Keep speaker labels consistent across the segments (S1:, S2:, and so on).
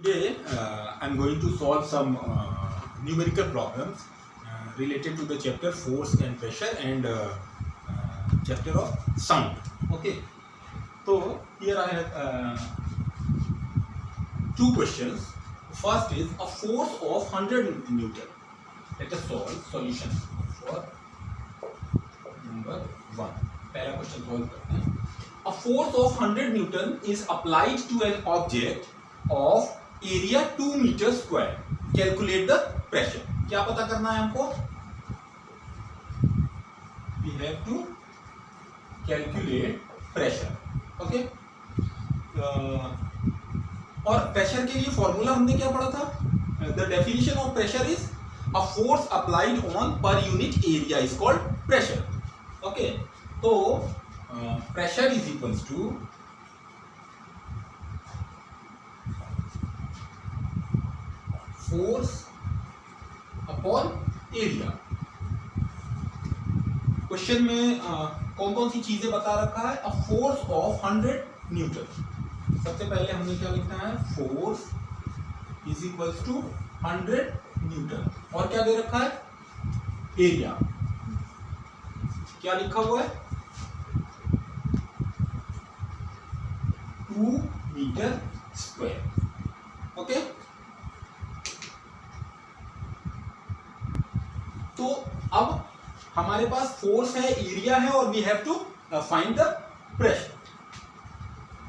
S1: Today I'm going to solve some numerical problems related to the chapter force and pressure and chapter of sound. Okay, so here I have two questions. First is a force of 100 Newton. Let us solve solution for number 1. पहला question solve करते हैं. A force of 100 Newton is applied to an object of area 2 meter square. Calculate the pressure. क्या पता करना है हमको? We have to calculate pressure. Okay? और pressure के लिए फॉर्मूला हमने क्या पढ़ा था? The definition of pressure is a force applied on per unit area is called pressure. Okay? तो pressure is equals to force upon area. Question में कौन कौन सी चीजें बता रखा है? A force of 100 newton. सबसे पहले हमने क्या लिखना है? Force is equals to 100 newton. और क्या दे रखा है? एरिया. क्या लिखा हुआ है? 2 मीटर स्क्वायर. ओके, तो अब हमारे पास फोर्स है, एरिया है और we have to find the pressure.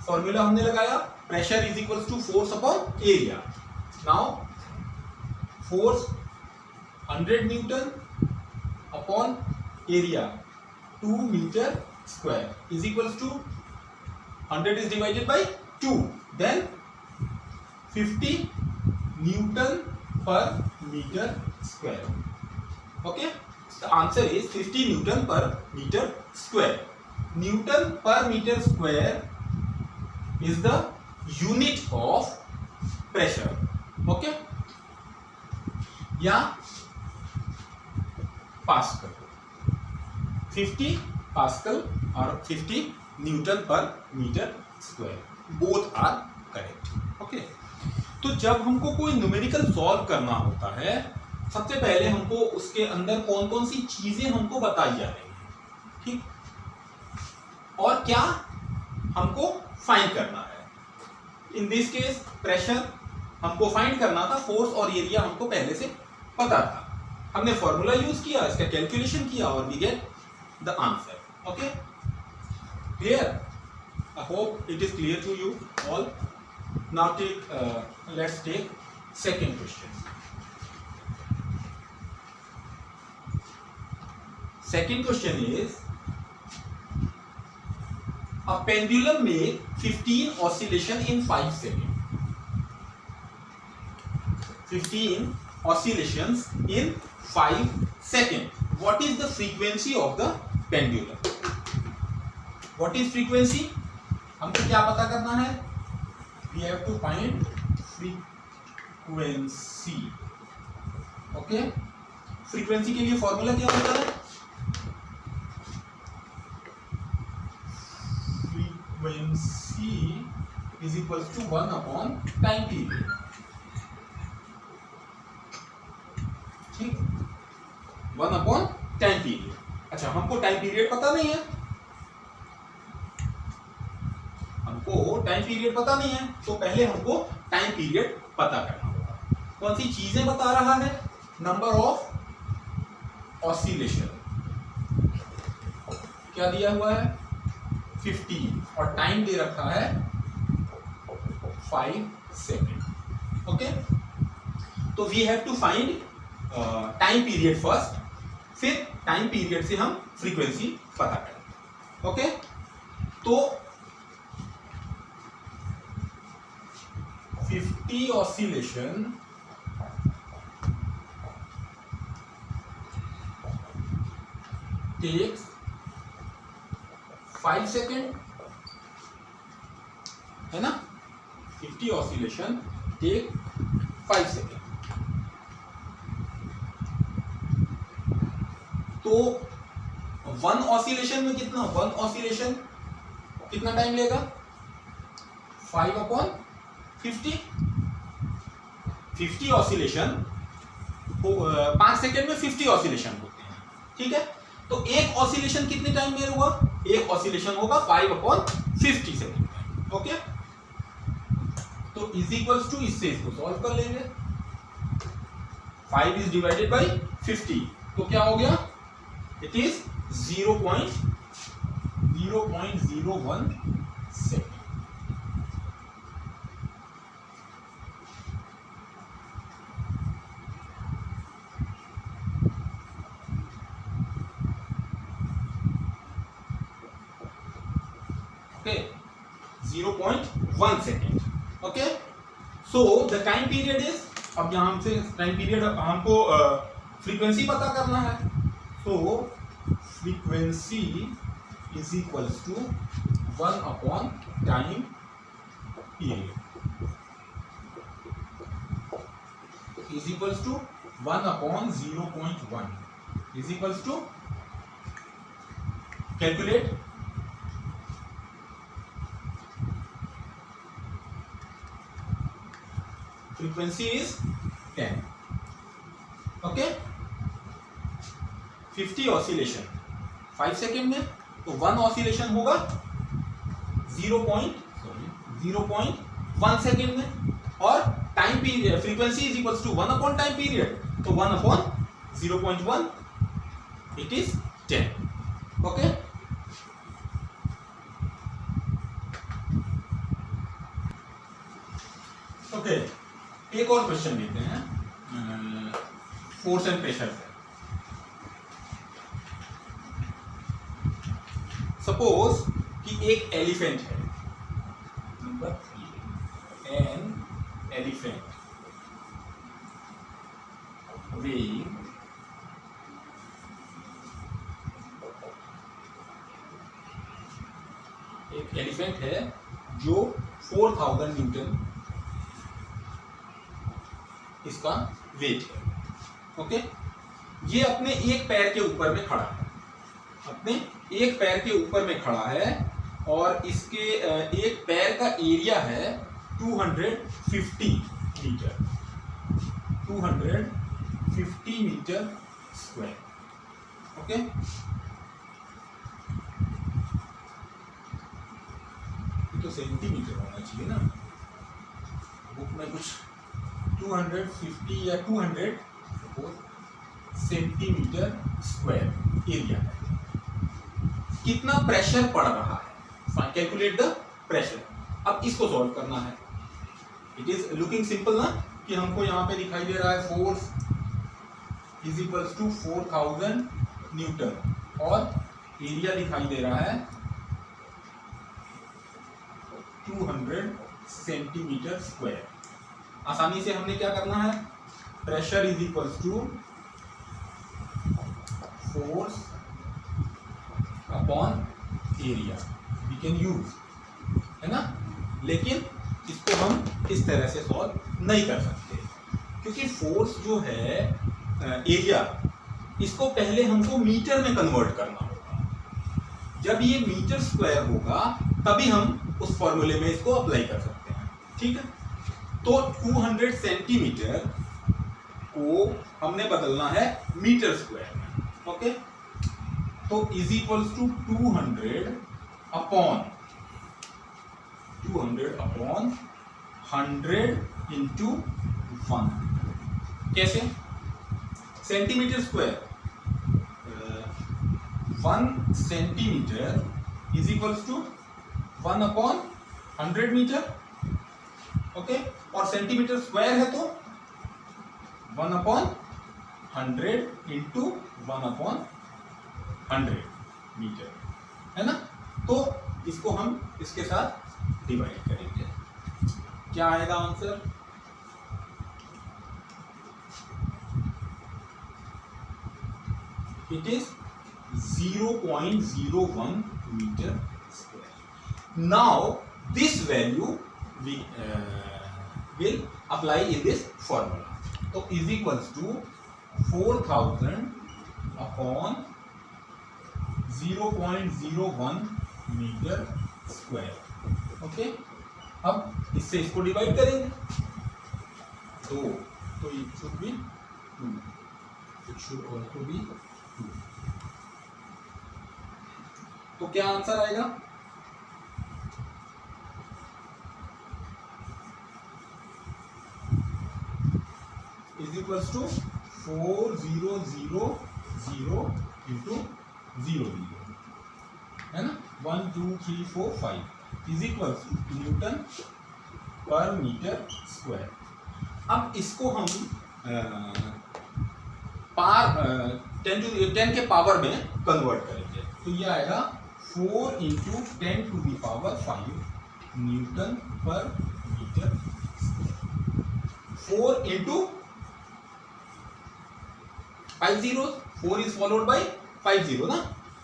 S1: Formula हमने लगाया, pressure is equals to force upon area. Now force 100 newton upon area 2 metre square is equals to 100 is divided by 2, then 50 Newton per meter square. Okay, the answer is 50 Newton per meter square. Newton per meter square is the unit of pressure. Okay, या pascal. 50 pascal और 50 newton पर metre square, both are correct. Okay, तो जब हमको कोई numerical solve करना होता है, सबसे पहले हमको उसके अंदर कौन कौन सी चीजें हमको बताई जा रही हैं, ठीक, और क्या हमको फाइंड करना है. इन दिस केस प्रेशर हमको फाइंड करना था, फोर्स और एरिया हमको पहले से पता था. हमने फॉर्मूला यूज किया, इसका कैलकुलेशन किया और we get the answer. Okay, clear? I hope it is clear to you all. Now let's take second question. Second question is, a pendulum make 15 oscillation in 5 seconds. 15 oscillations in 5 seconds. What is the frequency of the pendulum? What is frequency? हमको क्या पता करना है? We have to find frequency. Okay? Frequency के लिए formula क्या होता है? Frequency is equals to 1 upon time period. ठीक? 1 upon time period. अच्छा, हमको टाइम पीरियड पता नहीं है. टाइम पीरियड पता नहीं है, तो पहले हमको टाइम पीरियड पता करना होगा. कौन सी चीजें बता रहा है? नंबर ऑफ ऑसिलेशन क्या दिया हुआ है? 15 और टाइम दे रखा है 5 सेकेंड. ओके, तो we have to find time period first, फिर टाइम पीरियड से हम फ्रीक्वेंसी पता करें. ओके, तो 50 oscillation takes 5 सेकेंड, है ना? 50 oscillation take 5 सेकेंड. तो 1 oscillation में कितना? 1 oscillation कितना टाइम लेगा? 5 upon 50. 50 ऑसिलेशन 5 सेकेंड में 50 ऑसिलेशन होते हैं, ठीक है। तो एक ऑसिलेशन कितने टाइम में होगा? एक ऑसिलेशन होगा 5/50 सेकेंड, ओके। तो इज इक्वल्स टू, इससे इसको सॉल्व कर लेंगे। 5 इज डिवाइडेड बाई 50, तो क्या हो गया? It is 0.01 second. Okay, 0.1 second. Okay, so the time period is, अब यहाँ हमसे टाइम पीरियड हमको फ्रीक्वेंसी पता करना है। so frequency is equals to 1 upon time period is equals to 1 upon 0.1 is equals to, calculate, frequency is 10, okay। 50 oscillation 5 second में, तो 1 oscillation होगा 0.1 सेकेंड में, और time period frequency is equals to 1 upon time period, तो 1 upon 0.1 it is 10, okay. Okay, एक और question लेते हैं फोर्स एंड प्रेशर से। सपोज कि एक एलिफेंट है, नंबर 3, एन एलिफेंट weighing एक एलिफेंट है जो 4000 न्यूटन इसका वेट है, ओके। ये अपने एक पैर के ऊपर में खड़ा है, अपने एक पैर के ऊपर में खड़ा है, और इसके एक पैर का एरिया है 250 मीटर, 250 मीटर स्क्वायर, ओके। ये तो सेंटीमीटर होना चाहिए ना, बुक में कुछ 250 या 200 सेंटीमीटर स्क्वायर एरिया है। कितना प्रेशर पड़ रहा है? Calculate the pressure. अब इसको सॉल्व करना है। इट इज लुकिंग सिंपल ना, कि हमको यहाँ पे दिखाई दे रहा है force is equals to 4000 newton, और एरिया दिखाई दे रहा है 200 सेंटीमीटर स्क्वायर। आसानी से हमने क्या करना है? Pressure is equals to force upon area, we can use, है ना। लेकिन इसको हम इस तरह से सॉल्व नहीं कर सकते, क्योंकि फोर्स जो है एरिया, इसको पहले हमको मीटर में कन्वर्ट करना होगा। जब ये मीटर स्क्वायर होगा तभी हम उस फॉर्मूले में इसको अप्लाई कर सकते हैं, ठीक है। तो 200 सेंटीमीटर को हमने बदलना है मीटर स्क्वायर में, ओके। तो is equals to 200 upon 100 into 1। कैसे? Centimetre square, 1 centimetre is equals to 1 upon 100 metre, okay. और सेंटीमीटर स्क्वायर है तो 1 अपॉन 100 इंटू 1 अपॉन 100 मीटर, है ना। तो इसको हम इसके साथ डिवाइड करेंगे, क्या आएगा answer? It is 0.01 metre square. Now this value will apply in this formula. तो is equals to 4000 upon 0.01 metre square, okay. अब इससे इसको डिवाइड करेंगे, तो तो it should be 2. It should also be 2. तो क्या आंसर आएगा? इज इक्वल्स टू 4000 इंटू 0 है ना, 1 2 3 4 5 इज इक्वल्स टू न्यूटन पर मीटर स्क्वायर। अब इसको हम 10 के पावर में कन्वर्ट करेंगे, तो ये आएगा 4 into 10 to the power 5 newton पर metre square. 4 into 5 zero, 4 is followed by 5 zero ना।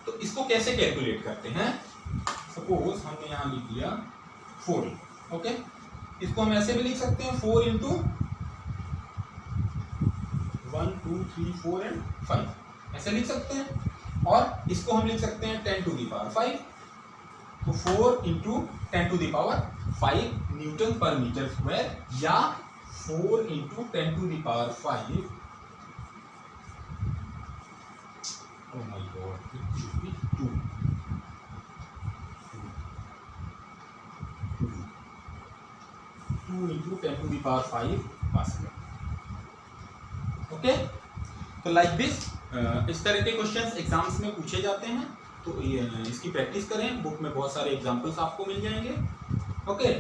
S1: तो इसको कैसे कैलकुलेट करते हैं? सपोज हमने यहां लिख लिया 4, ओके, इसको हम ऐसे भी लिख सकते हैं 4 इंटू 1 2 3 4 एंड 5, ऐसे लिख सकते हैं। और इसको हम लिख सकते हैं 10 टू द पावर 5, तो 4 into 10 to the power 5 newton पर मीटर स्क्वायर, या 4 into 10 to the power 5, oh my god, it should be 2 into 10 to the power 5 pascal. Okay, तो लाइक दिस इस तरह के क्वेश्चंस एग्जाम्स में पूछे जाते हैं, तो इसकी प्रैक्टिस करें। बुक में बहुत सारे एग्जांपल्स आपको मिल जाएंगे। ओके।